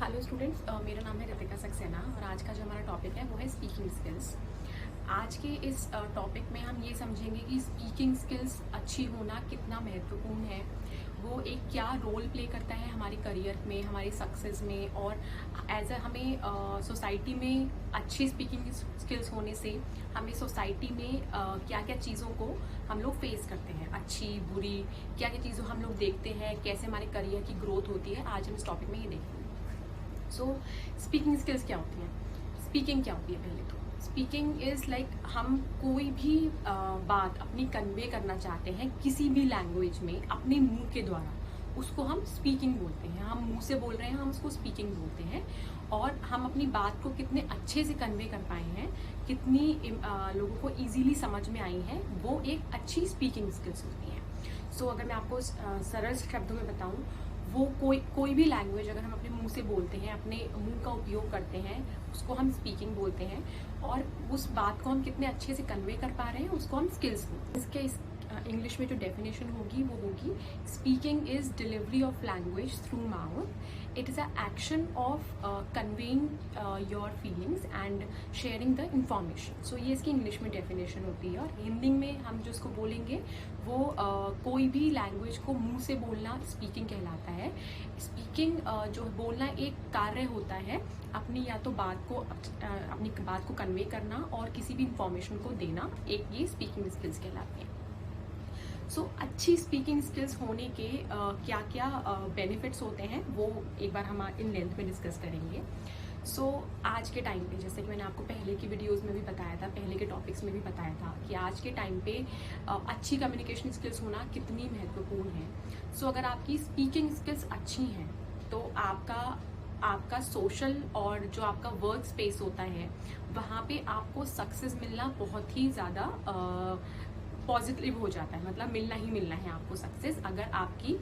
Hello students, मेरा नाम है रितिका सक्सेना और आज का जो हमारा टॉपिक है वो है स्पीकिंग स्किल्स। आज के इस टॉपिक में हम ये समझेंगे कि स्पीकिंग स्किल्स अच्छी होना कितना महत्वपूर्ण है, वो एक क्या रोल प्ले करता है हमारे करियर में, हमारी सक्सेस में, और एज अ हमें सोसाइटी में अच्छी स्पीकिंग स्किल्स होने से हमें सोसाइटी में क्या क्या चीज़ों को हम लोग फेस करते हैं, अच्छी बुरी, क्या क्या चीज़ों हम लोग देखते हैं, कैसे हमारे करियर की ग्रोथ होती है। आज हम इस टॉपिक में ये देखेंगे। सो स्पीकिंग स्किल्स क्या होती हैं? स्पीकिंग क्या होती है? पहले तो स्पीकिंग इज़ लाइक हम कोई भी बात अपनी कन्वे करना चाहते हैं किसी भी लैंग्वेज में अपने मुंह के द्वारा, उसको हम स्पीकिंग बोलते हैं। हम मुंह से बोल रहे हैं, हम उसको स्पीकिंग बोलते हैं। और हम अपनी बात को कितने अच्छे से कन्वे कर पाए हैं, कितनी लोगों को इजीली समझ में आई है, वो एक अच्छी स्पीकिंग स्किल्स होती हैं। सो अगर मैं आपको सरल शब्दों में बताऊं, वो कोई भी लैंग्वेज अगर हम अपने मुंह से बोलते हैं, अपने मुंह का उपयोग करते हैं, उसको हम स्पीकिंग बोलते हैं। और उस बात को हम कितने अच्छे से कन्वे कर पा रहे हैं, उसको हम स्किल्स बोलते हैं। इसके इंग्लिश में जो डेफिनेशन होगी वो होगी, speaking is delivery of language through mouth. It is a action of conveying your feelings and sharing the information. So ये इसकी इंग्लिश में डेफिनेशन होती है। और हिंदी में हम जो इसको बोलेंगे वो कोई भी लैंग्वेज को मुंह से बोलना स्पीकिंग कहलाता है। स्पीकिंग जो बोलना एक कार्य होता है, अपनी या तो अपनी बात को कन्वे करना और किसी भी इंफॉर्मेशन को देना, एक ये स्पीकिंग स्किल्स कहलाती हैं। सो अच्छी स्पीकिंग स्किल्स होने के क्या क्या बेनिफिट्स होते हैं वो एक बार हम इन लेंथ में डिस्कस करेंगे। सो आज के टाइम पे, जैसे कि मैंने आपको पहले की वीडियोस में भी बताया था, पहले के टॉपिक्स में भी बताया था कि आज के टाइम पे अच्छी कम्युनिकेशन स्किल्स होना कितनी महत्वपूर्ण है। सो अगर आपकी स्पीकिंग स्किल्स अच्छी हैं तो आपका सोशल और जो आपका वर्क स्पेस होता है वहाँ पे आपको सक्सेस मिलना बहुत ही ज़्यादा पॉजिटिव हो जाता है। मतलब मिलना ही मिलना है आपको सक्सेस, अगर आपकी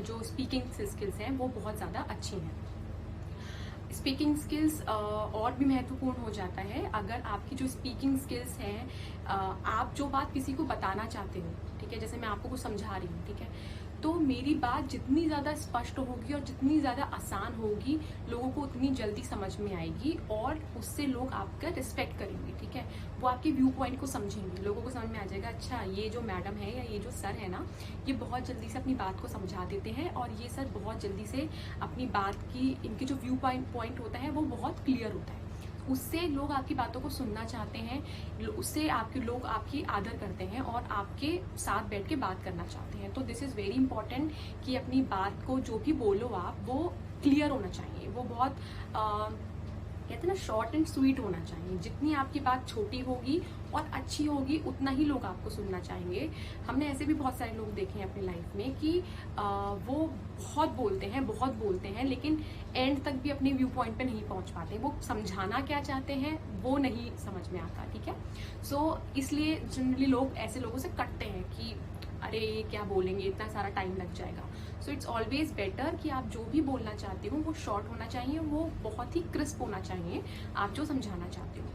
जो स्पीकिंग स्किल्स हैं वो बहुत ज़्यादा अच्छी हैं। स्पीकिंग स्किल्स और भी महत्वपूर्ण हो जाता है अगर आपकी जो स्पीकिंग स्किल्स हैं, आप जो बात किसी को बताना चाहते हो, ठीक है, जैसे मैं आपको कुछ समझा रही हूँ, ठीक है, तो मेरी बात जितनी ज़्यादा स्पष्ट होगी और जितनी ज़्यादा आसान होगी, लोगों को उतनी जल्दी समझ में आएगी और उससे लोग आपका रिस्पेक्ट करेंगे, ठीक है। वो आपके व्यू पॉइंट को समझेंगे, लोगों को समझ में आ जाएगा, अच्छा ये जो मैडम है या ये जो सर है ना, ये बहुत जल्दी से अपनी बात को समझा देते हैं और ये सर बहुत जल्दी से अपनी बात की, इनके जो व्यू पॉइंट होता है वो बहुत क्लियर होता है। उससे लोग आपकी बातों को सुनना चाहते हैं, उससे लोग आपकी आदर करते हैं और आपके साथ बैठ के बात करना चाहते हैं। तो दिस इज़ वेरी इंपॉर्टेंट कि अपनी बात को जो भी बोलो आप, वो क्लियर होना चाहिए, वो बहुत कहते हैं ना, शॉर्ट एंड स्वीट होना चाहिए। जितनी आपकी बात छोटी होगी और अच्छी होगी, उतना ही लोग आपको सुनना चाहेंगे। हमने ऐसे भी बहुत सारे लोग देखे हैं अपनी लाइफ में कि वो बहुत बोलते हैं लेकिन एंड तक भी अपने व्यू पॉइंट पे नहीं पहुंच पाते। वो समझाना क्या चाहते हैं वो नहीं समझ में आता, ठीक है। सो इसलिए जनरली लोग ऐसे लोगों से कटते हैं कि अरे ये क्या बोलेंगे, इतना सारा टाइम लग जाएगा। सो इट्स ऑलवेज बेटर कि आप जो भी बोलना चाहते हो वो शॉर्ट होना चाहिए, वो बहुत ही क्रिस्प होना चाहिए, आप जो समझाना चाहते हो।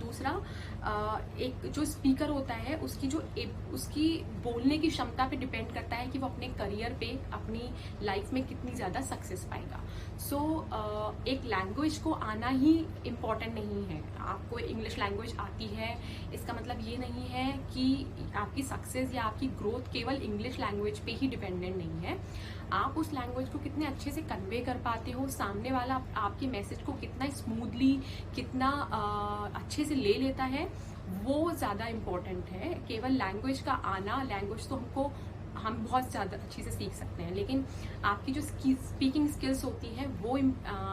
दूसरा, एक जो स्पीकर होता है उसकी बोलने की क्षमता पे डिपेंड करता है कि वो अपने करियर पे, अपनी लाइफ में कितनी ज़्यादा सक्सेस पाएगा। सो एक लैंग्वेज को आना ही इम्पॉर्टेंट नहीं है। आपको इंग्लिश लैंग्वेज आती है इसका मतलब ये नहीं है कि आपकी सक्सेस या आपकी ग्रोथ केवल इंग्लिश लैंग्वेज पे ही डिपेंडेंट नहीं है। आप उस लैंग्वेज को कितने अच्छे से कन्वे कर पाते हो, सामने वाला आपके मैसेज को कितना स्मूथली, कितना अच्छे से ले लेता है, वो ज़्यादा इम्पोर्टेंट है। केवल लैंग्वेज का आना, लैंग्वेज तो हम बहुत ज़्यादा अच्छी से सीख सकते हैं, लेकिन आपकी जो स्पीकिंग स्किल्स होती हैं वो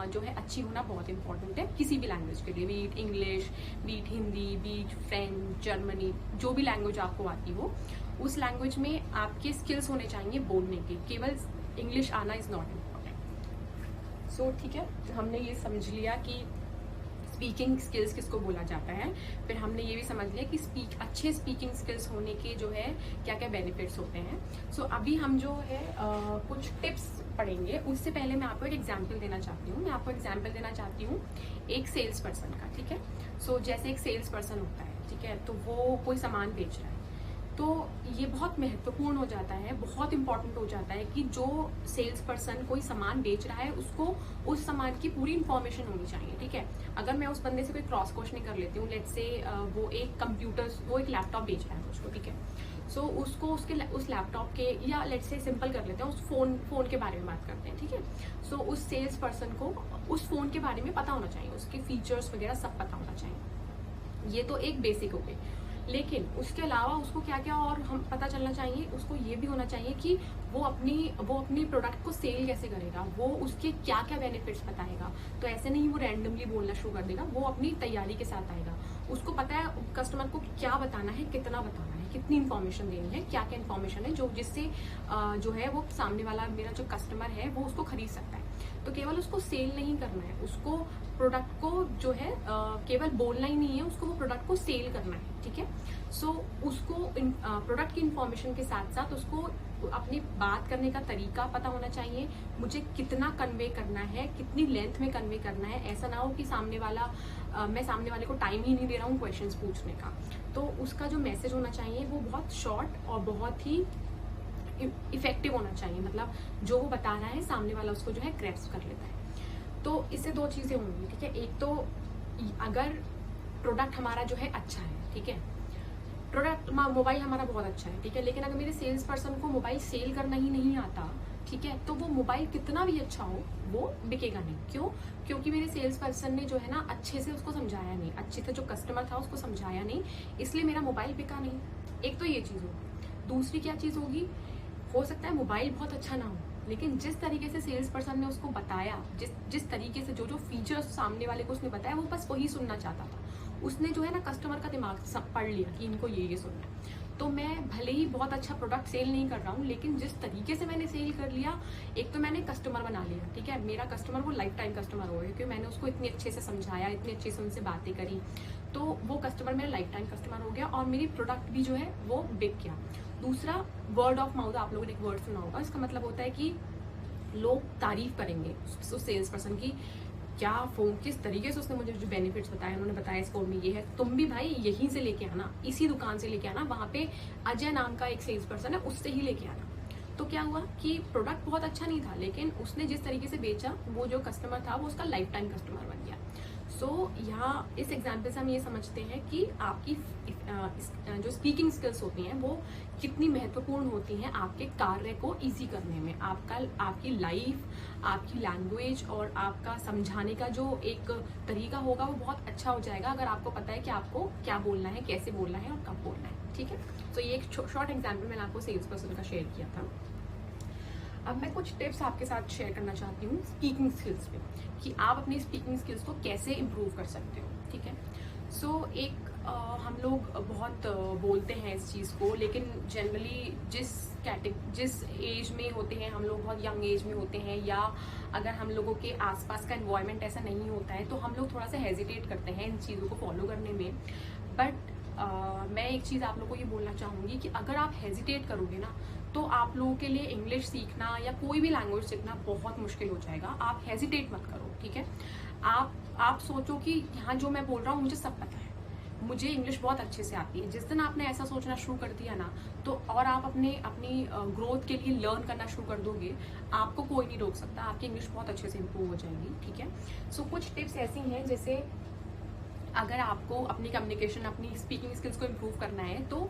जो है अच्छी होना बहुत इंपॉर्टेंट है किसी भी लैंग्वेज के लिए, be it English, be it Hindi, be it French, Germany, जो भी लैंग्वेज आपको आती हो, उस लैंग्वेज में आपके स्किल्स होने चाहिए बोलने के। केवल इंग्लिश आना इज़ नॉट इम्पॉर्टेंट। सो ठीक है, हमने ये समझ लिया कि स्पीकिंग स्किल्स किसको बोला जाता है। फिर हमने ये भी समझ लिया कि अच्छे स्पीकिंग स्किल्स होने के जो है क्या क्या बेनिफिट्स होते हैं। सो अभी हम जो है कुछ टिप्स पढ़ेंगे। उससे पहले मैं आपको एक एग्जाम्पल देना चाहती हूँ। एक सेल्स पर्सन का, ठीक है। सो जैसे एक सेल्स पर्सन होता है, ठीक है, तो वो कोई सामान बेच रहा है, तो ये बहुत महत्वपूर्ण हो जाता है, बहुत इंपॉर्टेंट हो जाता है कि जो सेल्स पर्सन कोई सामान बेच रहा है उसको उस सामान की पूरी इन्फॉर्मेशन होनी चाहिए, ठीक है। अगर मैं उस बंदे से कोई क्रॉस क्वेश्चनिंग कर लेती हूँ, लेट्स से वो एक लैपटॉप बेच रहा है मुझको, ठीक है। सो उसको उस लैपटॉप के, या लेट्स से सिंपल कर लेते हैं, उस फोन के बारे में बात करते हैं, ठीक है। सो उस सेल्स पर्सन को उस फोन के बारे में पता होना चाहिए, उसके फीचर्स वगैरह सब पता होना चाहिए। ये तो एक बेसिक हो गई। लेकिन उसके अलावा उसको क्या क्या और हम पता चलना चाहिए, उसको ये भी होना चाहिए कि वो अपनी प्रोडक्ट को सेल कैसे करेगा, वो उसके क्या क्या बेनिफिट्स बताएगा। तो ऐसे नहीं वो रैंडमली बोलना शुरू कर देगा, वो अपनी तैयारी के साथ आएगा। उसको पता है कस्टमर को क्या बताना है, कितना बताना है, कितनी इन्फॉर्मेशन देनी है, क्या क्या इन्फॉर्मेशन है जो जिससे जो है वो सामने वाला मेरा जो कस्टमर है वो उसको खरीद सकता है। तो केवल उसको सेल नहीं करना है, उसको प्रोडक्ट को जो है केवल बोलना ही नहीं है, उसको वो प्रोडक्ट को सेल करना है, ठीक है। सो उसको प्रोडक्ट की इन्फॉर्मेशन के साथ साथ उसको अपनी बात करने का तरीका पता होना चाहिए, मुझे कितना कन्वे करना है, कितनी लेंथ में कन्वे करना है। ऐसा ना हो कि मैं सामने वाले को टाइम ही नहीं दे रहा हूँ क्वेश्चंस पूछने का। तो उसका जो मैसेज होना चाहिए वो बहुत शॉर्ट और बहुत ही इफेक्टिव होना चाहिए, मतलब जो वो बता रहा है सामने वाला उसको जो है ग्रैस्प कर लेता है। तो इससे दो चीजें होंगी, ठीक है। एक तो अगर प्रोडक्ट हमारा जो है अच्छा है, ठीक है, प्रोडक्ट मोबाइल हमारा बहुत अच्छा है, ठीक है, लेकिन अगर मेरे सेल्स पर्सन को मोबाइल सेल करना ही नहीं आता, ठीक है, तो वो मोबाइल कितना भी अच्छा हो वो बिकेगा नहीं। क्यों? क्योंकि मेरे सेल्स पर्सन ने जो है ना अच्छे से उसको समझाया नहीं, अच्छे से जो कस्टमर था उसको समझाया नहीं, इसलिए मेरा मोबाइल बिका नहीं। एक तो ये चीज होगी। दूसरी क्या चीज होगी, हो सकता है मोबाइल बहुत अच्छा ना हो, लेकिन जिस तरीके से सेल्स पर्सन ने उसको बताया, जिस तरीके से जो फीचर्स सामने वाले को उसने बताया, वो बस वही सुनना चाहता था। उसने जो है ना कस्टमर का दिमाग सब पढ़ लिया कि इनको ये सुनना है। तो मैं भले ही बहुत अच्छा प्रोडक्ट सेल नहीं कर रहा हूँ, लेकिन जिस तरीके से मैंने सेल कर लिया, एक तो मैंने कस्टमर बना लिया, ठीक है। मेरा कस्टमर वो लाइफ टाइम कस्टमर हो गया, क्योंकि मैंने उसको इतनी अच्छे से समझाया, इतनी अच्छे से उनसे बातें करी, तो वो कस्टमर मेरा लाइफ टाइम कस्टमर हो गया और मेरी प्रोडक्ट भी जो है वो बिक गया। दूसरा, वर्ड ऑफ माउथ, आप लोगों ने एक वर्ड सुना होगा, इसका मतलब होता है कि लोग तारीफ करेंगे उस सेल्स पर्सन की, क्या फोन किस तरीके से उसने मुझे जो बेनिफिट्स बताए, उन्होंने बताया इस फोन में ये है, तुम भी भाई यहीं से लेके आना, इसी दुकान से लेके आना, वहां पे अजय नाम का एक सेल्स पर्सन है, उससे ही लेके आना। तो क्या हुआ कि प्रोडक्ट बहुत अच्छा नहीं था, लेकिन उसने जिस तरीके से बेचा, वो जो कस्टमर था वो उसका लाइफ टाइम कस्टमर बन गया। सो यहाँ इस एग्जाम्पल से हम ये समझते हैं कि आपकी जो स्पीकिंग स्किल्स होती हैं वो कितनी महत्वपूर्ण होती हैं आपके कार्य को इजी करने में। आपकी लाइफ, आपकी लैंग्वेज और आपका समझाने का जो एक तरीका होगा वो बहुत अच्छा हो जाएगा, अगर आपको पता है कि आपको क्या बोलना है, कैसे बोलना है और कब बोलना है, ठीक है। तो ये एक शॉर्ट एग्जाम्पल मैंने आपको सेल्स पर्सन का शेयर किया था। अब मैं कुछ टिप्स आपके साथ शेयर करना चाहती हूँ स्पीकिंग स्किल्स पे, कि आप अपनी स्पीकिंग स्किल्स को कैसे इम्प्रूव कर सकते हो, ठीक है। सो हम लोग बहुत बोलते हैं इस चीज़ को, लेकिन जनरली जिस एज में होते हैं हम लोग, बहुत यंग एज में होते हैं, या अगर हम लोगों के आसपास का एनवायरनमेंट ऐसा नहीं होता है, तो हम लोग थोड़ा सा हेजिटेट करते हैं इन चीज़ों को फॉलो करने में। बट मैं एक चीज़ आप लोगों को ये बोलना चाहूँगी कि अगर आप हेजिटेट करोगे ना, तो आप लोगों के लिए इंग्लिश सीखना या कोई भी लैंग्वेज सीखना बहुत मुश्किल हो जाएगा। आप हेजिटेट मत करो, ठीक है। आप सोचो कि यहाँ जो मैं बोल रहा हूँ मुझे सब पता है, मुझे इंग्लिश बहुत अच्छे से आती है। जिस दिन आपने ऐसा सोचना शुरू कर दिया ना, तो और आप अपनी ग्रोथ के लिए लर्न करना शुरू कर दोगे, आपको कोई नहीं रोक सकता, आपकी इंग्लिश बहुत अच्छे से इम्प्रूव हो जाएगी, ठीक है। सो कुछ टिप्स ऐसी हैं, जैसे अगर आपको अपनी कम्युनिकेशन, अपनी स्पीकिंग स्किल्स को इम्प्रूव करना है, तो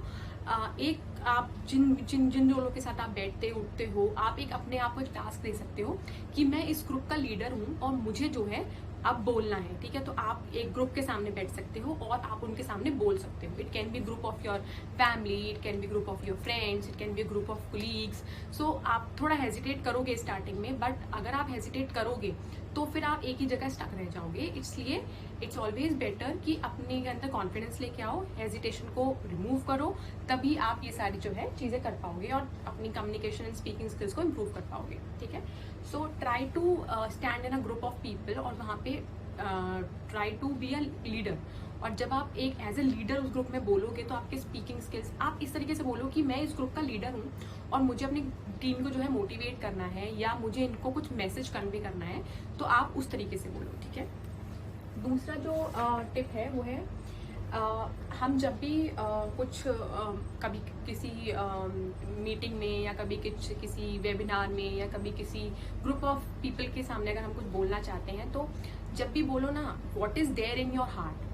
आप जिन लोगों के साथ आप बैठते उठते हो, आप अपने आप को एक टास्क दे सकते हो कि मैं इस ग्रुप का लीडर हूँ और मुझे जो है अब बोलना है, ठीक है। तो आप एक ग्रुप के सामने बैठ सकते हो और आप उनके सामने बोल सकते हो। It can be group of your family, it can be group of your friends, it can be group of colleagues. So आप थोड़ा हेजिटेट करोगे स्टार्टिंग में, बट अगर आप हेजिटेट करोगे तो फिर आप एक ही जगह स्टक रह जाओगे। इसलिए इट्स ऑलवेज बेटर कि अपने अंदर कॉन्फिडेंस लेके आओ, हेजिटेशन को रिमूव करो, तभी आप ये सारी जो है चीज़ें कर पाओगे और अपनी कम्युनिकेशन एंड स्पीकिंग स्किल्स को इम्प्रूव कर पाओगे, ठीक है। So try to stand in a group of people, और वहाँ पे try to be a leader. और जब आप एक एज ए लीडर उस ग्रुप में बोलोगे, तो आपके स्पीकिंग स्किल्स, आप इस तरीके से बोलो कि मैं इस ग्रुप का लीडर हूँ और मुझे अपनी टीम को जो है मोटिवेट करना है, या मुझे इनको कुछ मैसेज कन्वे करना है, तो आप उस तरीके से बोलो, ठीक है। दूसरा जो टिप है वो है हम जब भी कुछ कभी किसी मीटिंग में या कभी किसी वेबिनार में या कभी किसी ग्रुप ऑफ पीपल के सामने अगर हम कुछ बोलना चाहते हैं, तो जब भी बोलो ना, what is there in your heart.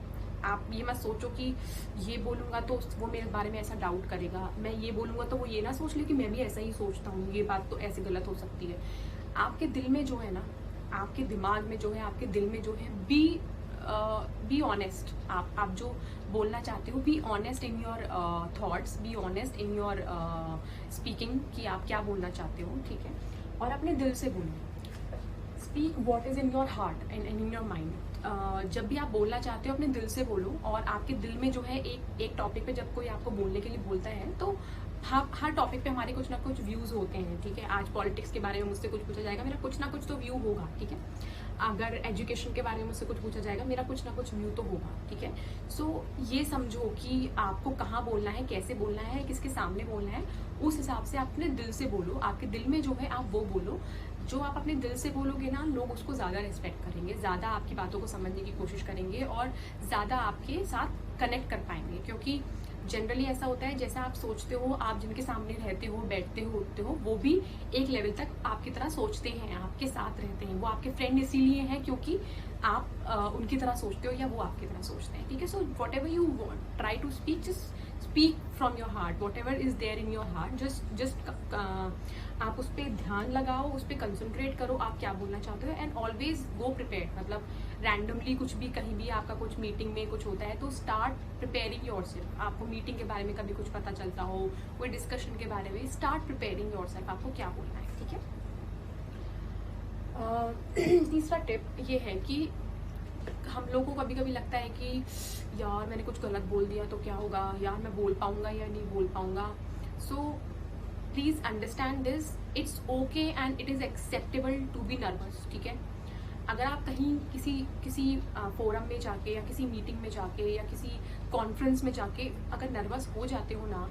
आप ये मत सोचो कि ये बोलूंगा तो वो मेरे बारे में ऐसा डाउट करेगा, मैं ये बोलूंगा तो वो ये ना सोच ले कि मैं भी ऐसा ही सोचता हूँ, ये बात तो ऐसे गलत हो सकती है। आपके दिल में जो है ना, आपके दिमाग में जो है, आपके दिल में जो है, बी ऑनेस्ट। आप जो बोलना चाहते हो, be honest in your thoughts, be honest in your speaking कि आप क्या बोलना चाहते हो, ठीक है। और अपने दिल से बोलो, speak what is in your heart and in your mind. जब भी आप बोलना चाहते हो अपने दिल से बोलो। और आपके दिल में जो है एक टॉपिक पे जब कोई आपको बोलने के लिए बोलता है तो हर टॉपिक पे हमारे कुछ ना कुछ व्यूज होते हैं, ठीक है। आज पॉलिटिक्स के बारे में मुझसे कुछ पूछा जाएगा, मेरा कुछ ना कुछ तो व्यू होगा, ठीक है। अगर एजुकेशन के बारे में मुझसे कुछ पूछा जाएगा, मेरा कुछ ना कुछ व्यू तो होगा, ठीक है। सो ये समझो कि आपको कहाँ बोलना है, कैसे बोलना है, किसके सामने बोलना है, उस हिसाब से अपने दिल से बोलो। आपके दिल में जो है आप वो बोलो। जो आप अपने दिल से बोलोगे ना, लोग उसको ज़्यादा रिस्पेक्ट करेंगे, ज़्यादा आपकी बातों को समझने की कोशिश करेंगे और ज़्यादा आपके साथ कनेक्ट कर पाएंगे। क्योंकि जनरली ऐसा होता है, जैसा आप सोचते हो, आप जिनके सामने रहते हो, बैठते हो, उठते हो, वो भी एक लेवल तक आपकी तरह सोचते हैं, आपके साथ रहते हैं। वो आपके फ्रेंड इसीलिए हैं क्योंकि आप उनकी तरह सोचते हो या वो आपकी तरह सोचते हैं, ठीक है। So whatever you want, try to speak, just speak from your heart, whatever is there in your heart. Just आप उस पर ध्यान लगाओ, उस पर कंसंट्रेट करो, आप क्या बोलना चाहते हो। And always go prepared. मतलब रैंडमली कुछ भी कहीं भी आपका कुछ मीटिंग में कुछ होता है तो स्टार्ट प्रिपेयरिंग योरसेल्फ। आपको मीटिंग के बारे में कभी कुछ पता चलता हो, कोई डिस्कशन के बारे में, स्टार्ट प्रिपेयरिंग योरसेल्फ, आपको क्या बोलना है, ठीक है। तीसरा टिप ये है कि हम लोगों को कभी कभी लगता है कि यार मैंने कुछ गलत बोल दिया तो क्या होगा, यार मैं बोल पाऊंगा या नहीं बोल पाऊंगा। So please understand this, it's okay and it is acceptable to be nervous, ठीक है। अगर आप कहीं किसी फोरम में जाके या किसी मीटिंग में जाके या किसी कॉन्फ्रेंस में जाके अगर नर्वस हो जाते हो ना,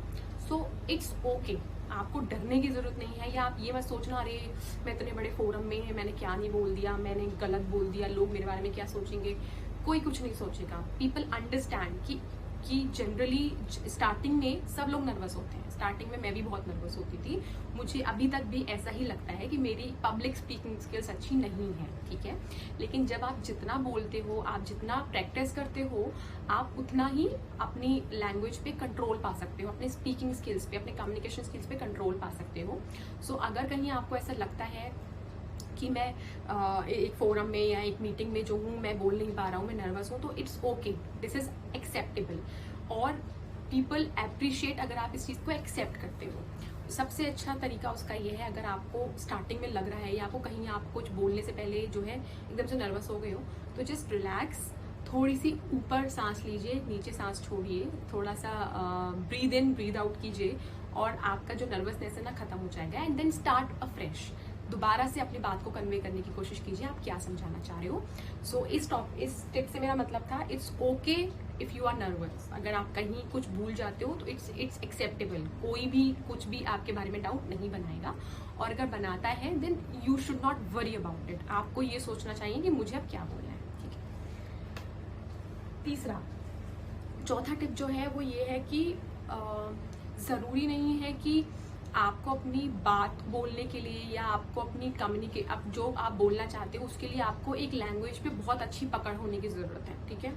सो इट्स ओके। आपको डरने की जरूरत नहीं है, या आप ये मत सोचना अरे मैं इतने बड़े फोरम में मैंने क्या नहीं बोल दिया, मैंने गलत बोल दिया, लोग मेरे बारे में क्या सोचेंगे। कोई कुछ नहीं सोचेगा। पीपल अंडरस्टैंड कि जनरली स्टार्टिंग में सब लोग नर्वस होते हैं। स्टार्टिंग में मैं भी बहुत नर्वस होती थी, मुझे अभी तक भी ऐसा ही लगता है कि मेरी पब्लिक स्पीकिंग स्किल्स अच्छी नहीं है, ठीक है। लेकिन जब आप जितना बोलते हो, आप जितना प्रैक्टिस करते हो, आप उतना ही अपनी लैंग्वेज पे कंट्रोल पा सकते हो, अपने स्पीकिंग स्किल्स पे, अपने कम्युनिकेशन स्किल्स पे कंट्रोल पा सकते हो। सो अगर कहीं आपको ऐसा लगता है कि मैं एक फोरम में या एक मीटिंग में जो हूँ मैं बोल नहीं पा रहा हूँ, मैं नर्वस हूँ, तो it's okay, this is acceptable. और पीपल अप्रिशिएट अगर आप इस चीज़ को एक्सेप्ट करते हो। सबसे अच्छा तरीका उसका ये है, अगर आपको स्टार्टिंग में लग रहा है या आपको कहीं आप कुछ बोलने से पहले जो है एकदम से नर्वस हो गए हो, तो जस्ट रिलैक्स, थोड़ी सी ऊपर सांस लीजिए, नीचे सांस छोड़िए, थोड़ा सा ब्रीद इन ब्रीद आउट कीजिए और आपका जो नर्वसनेस है ना खत्म हो जाएगा। एंड देन स्टार्ट अफ्रेश, दोबारा से अपनी बात को कन्वे करने की कोशिश कीजिए, आप क्या समझाना चाह रहे हो। सो इस टिप से मेरा मतलब था, it's okay if you are nervous. अगर आप कहीं कुछ भूल जाते हो तो इट्स एक्सेप्टेबल। कोई भी कुछ भी आपके बारे में डाउट नहीं बनाएगा, और अगर बनाता है then you should not worry about it. आपको ये सोचना चाहिए कि मुझे अब क्या बोलना है, ठीक है। चौथा टिप जो है वो ये है कि जरूरी नहीं है कि आपको अपनी बात बोलने के लिए या आपको अपनी अब जो आप बोलना चाहते हो उसके लिए आपको एक लैंग्वेज पे बहुत अच्छी पकड़ होने की जरूरत है, ठीक है।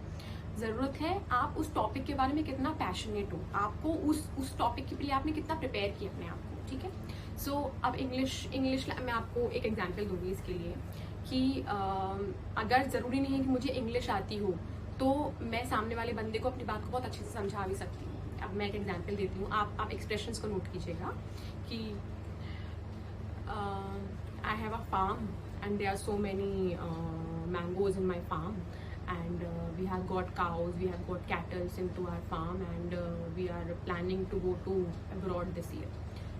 जरूरत है आप उस टॉपिक के बारे में कितना पैशनेट हो, आपको उस टॉपिक के लिए आपने कितना प्रिपेयर किया अपने आप को, ठीक है। सो अब इंग्लिश मैं आपको एक एग्जांपल दूंगी इसके लिए कि अगर जरूरी नहीं है कि मुझे इंग्लिश आती हो तो मैं सामने वाले बंदे को अपनी बात को बहुत अच्छे से समझा भी सकती हूँ। अब मैं एक एग्जांपल देती हूँ, आप एक्सप्रेशंस को नोट कीजिएगा कि I have a farm and there are so many mangoes in my farm and we have got cows, we have got cattle into our farm and we are planning to go to abroad this year.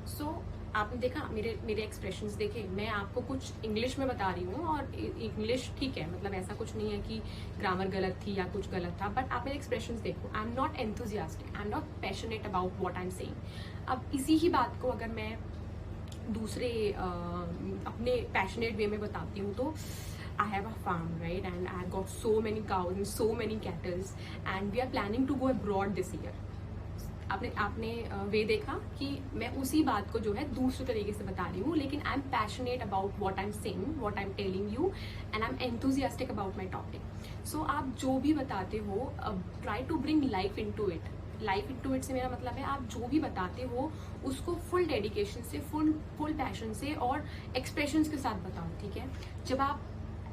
So आपने देखा मेरे expressions देखे, मैं आपको कुछ English में बता रही हूँ और इंग्लिश ठीक है, मतलब ऐसा कुछ नहीं है कि ग्रामर गलत थी या कुछ गलत था, बट आप मेरे एक्सप्रेशंस देखो, I am not enthusiastic, I am not passionate about what I am saying. अब इसी ही बात को अगर मैं दूसरे अपने पैशनेट वे में बताती हूँ तो I have a farm, right? And I've got so many cows and so many cattle, and we are planning to go abroad this year. आपने वे देखा कि मैं उसी बात को जो है दूसरे तरीके से बता रही हूँ, लेकिन I am passionate about what I am saying, what I am telling you, and I am enthusiastic about my topic. So आप जो भी बताते हो, try to bring life into it. Life into it से मेरा मतलब है आप जो भी बताते हो उसको फुल डेडिकेशन से, फुल पैशन से और एक्सप्रेशंस के साथ बताओ. ठीक है, जब आप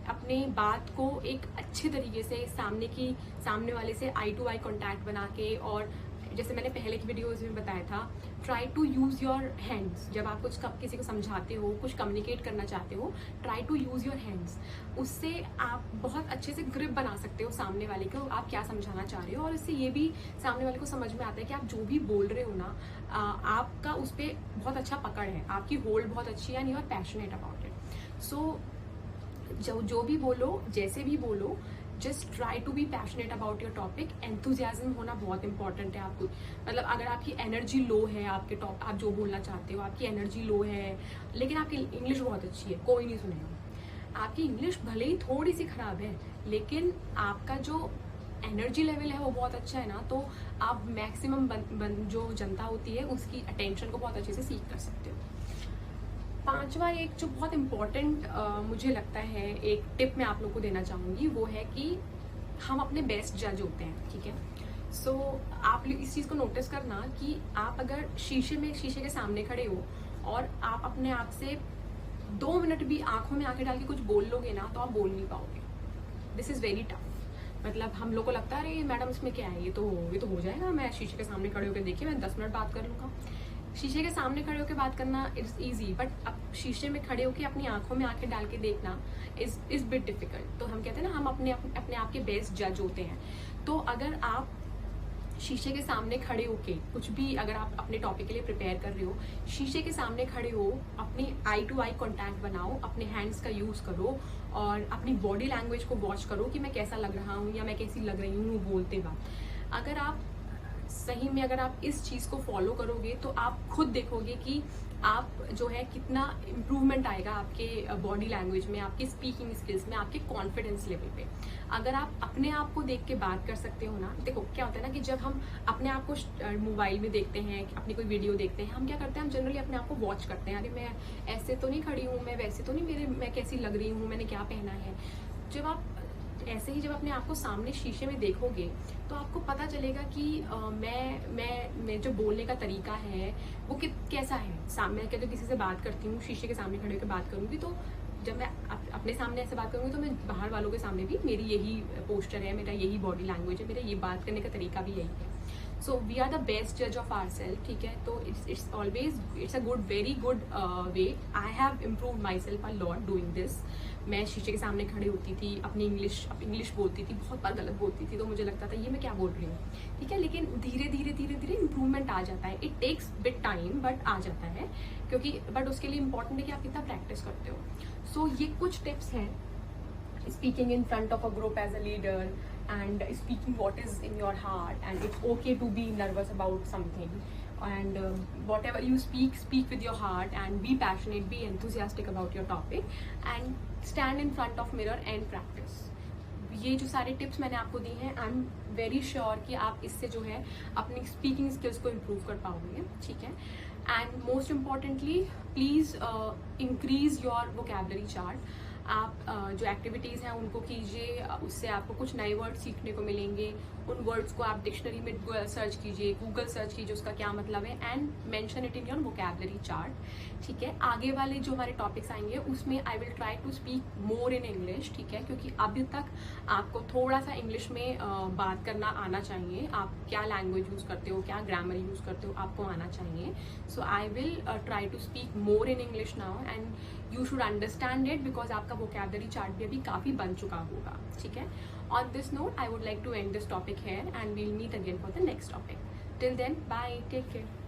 अपने बात को एक अच्छे तरीके से सामने वाले से आई टू आई कॉन्टैक्ट बना के, और जैसे मैंने पहले की वीडियोज में बताया था, try to use your hands. जब आप कुछ किसी को समझाते हो, कुछ कम्युनिकेट करना चाहते हो, try to use your hands. उससे आप बहुत अच्छे से ग्रिप बना सकते हो सामने वाले को, आप क्या समझाना चाह रहे हो, और इससे ये भी सामने वाले को समझ में आता है कि आप जो भी बोल रहे हो ना, आपका उस पर बहुत अच्छा पकड़ है, आपकी होल्ड बहुत अच्छी है, and you are passionate about it. So जो भी बोलो, जैसे भी बोलो, just try to be passionate about your topic. Enthusiasm होना बहुत इंपॉर्टेंट है आपको. मतलब अगर आपकी एनर्जी लो है, आप जो बोलना चाहते हो, आपकी एनर्जी लो है, लेकिन आपकी इंग्लिश बहुत अच्छी है, कोई नहीं सुनेगा. आपकी इंग्लिश भले ही थोड़ी सी खराब है, लेकिन आपका जो एनर्जी लेवल है वो बहुत अच्छा है ना, तो आप मैक्सिमम जो जनता होती है उसकी अटेंशन को बहुत अच्छे से सीख कर सकते हो. पांचवा एक जो बहुत इम्पॉर्टेंट मुझे लगता है, एक टिप मैं आप लोग को देना चाहूँगी, वो है कि हम अपने बेस्ट जज होते हैं. ठीक है, सो आप इस चीज़ को नोटिस करना कि आप अगर शीशे के सामने खड़े हो और आप अपने आप से 2 मिनट भी आंखों में आंखें डाल के कुछ बोल लोगे ना, तो आप बोल नहीं पाओगे. This is very tough. मतलब हम लोग को लगता है अरे मैडम इसमें क्या है, ये तो हो जाएगा, मैं शीशे के सामने खड़े होकर देखिए मैं 10 मिनट बात कर लूँगा. शीशे के सामने खड़े होकर बात करना इट्स ईजी, बट अब शीशे में खड़े होकर अपनी आंखों में आंखें डाल के देखना इज बिट डिफिकल्ट. तो हम कहते हैं ना, हम अपने आप के बेस्ट जज होते हैं. तो अगर आप शीशे के सामने खड़े होके कुछ भी, अगर आप अपने टॉपिक के लिए प्रिपेयर कर रहे हो, शीशे के सामने खड़े हो, अपनी आई टू आई कॉन्टैक्ट बनाओ, अपने हैंड्स का यूज़ करो और अपनी बॉडी लैंग्वेज को वॉच करो कि मैं कैसा लग रहा हूँ या मैं कैसी लग रही हूँ बोलते वक्त. अगर आप सही में अगर आप इस चीज़ को फॉलो करोगे तो आप खुद देखोगे कि आप जो है कितना इम्प्रूवमेंट आएगा आपके बॉडी लैंग्वेज में, आपके स्पीकिंग स्किल्स में, आपके कॉन्फिडेंस लेवल पे. अगर आप अपने आप को देख के बात कर सकते हो ना, देखो क्या होता है ना कि जब हम अपने आप को मोबाइल में देखते हैं, अपनी कोई वीडियो देखते हैं, हम क्या करते हैं, हम जनरली अपने आप को वॉच करते हैं. अरे मैं ऐसे तो नहीं खड़ी हूँ, मैं वैसे तो नहीं, मैं कैसी लग रही हूँ, मैंने क्या पहना है. जब आप ऐसे ही जब अपने आप को सामने शीशे में देखोगे तो आपको पता चलेगा कि मैं जो बोलने का तरीका है वो कैसा है. सामने अगर किसी से बात करती हूँ, शीशे के सामने खड़े होकर बात करूँगी, तो जब मैं अपने सामने ऐसे बात करूँगी तो मैं बाहर वालों के सामने भी मेरी यही पोस्चर है, मेरा यही बॉडी लैंग्वेज है, मेरा ये बात करने का तरीका भी यही है. So we are the best जज ऑफ आवर सेल्फ. ठीक है, तो it's a very good way. I have improve myself a lot doing this. मैं शीशे के सामने खड़ी होती थी, अपनी इंग्लिश बोलती थी, बहुत बार गलत बोलती थी, तो मुझे लगता था ये मैं क्या बोल रही हूँ. ठीक है, लेकिन धीरे धीरे इम्प्रूवमेंट आ जाता है. It takes bit time, but आ जाता है, बट उसके लिए इम्पोर्टेंट है कि आप कितना प्रैक्टिस करते हो. सो ये कुछ टिप्स हैं, speaking in front of a group as a leader, and speaking what is in your heart, and it's okay to be nervous about something, and whatever you speak with your heart, and be passionate, be enthusiastic about your topic, and stand in front of mirror and practice. ये जो सारे tips मैंने आपको दी हैं, I am very sure कि आप इससे जो है अपनी स्पीकिंग स्किल्स को इम्प्रूव कर पाओगे. ठीक है, and most importantly please increase your vocabulary chart. आप जो एक्टिविटीज़ हैं उनको कीजिए, उससे आपको कुछ नए वर्ड सीखने को मिलेंगे. उन वर्ड्स को आप डिक्शनरी में सर्च कीजिए, गूगल सर्च कीजिए उसका क्या मतलब है, and mention it in your vocabulary chart. ठीक है, आगे वाले जो हमारे टॉपिक्स आएंगे उसमें I will try to speak more in English. ठीक है, क्योंकि अभी तक आपको थोड़ा सा इंग्लिश में बात करना आना चाहिए. आप क्या लैंग्वेज यूज़ करते हो, क्या ग्रामर यूज़ करते हो, आपको आना चाहिए. So I will try to speak more in English now, and you should understand it, because आपका वोकैबुलरी चार्ट भी अभी काफ़ी बन चुका होगा. ठीक है, on this note I would like to end this topic here, and we'll meet again for the next topic. Till then, bye, take care.